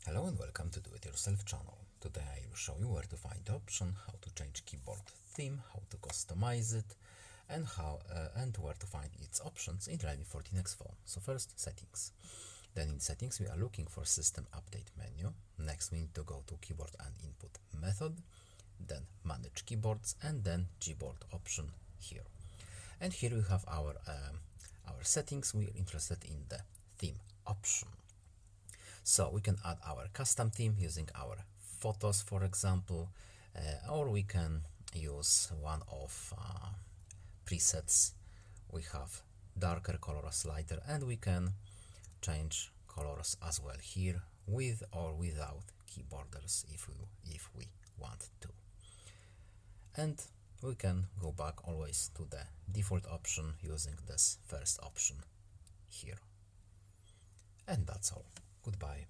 Hello and welcome to Do It Yourself channel. Today I will show you where to find the option, how to change keyboard theme, how to customize it, and where to find its options in Realme 14x phone. So first, settings. Then in settings we are looking for system update menu. Next we need to go to keyboard and input method, then manage keyboards, and then Gboard option here. And here we have our settings. We are interested in the theme option. So we can add our custom theme using our photos, for example, or we can use one of presets. We have darker colors, lighter, and we can change colors as well here with or without key borders if we want to. And we can go back always to the default option using this first option here. And that's all. Goodbye.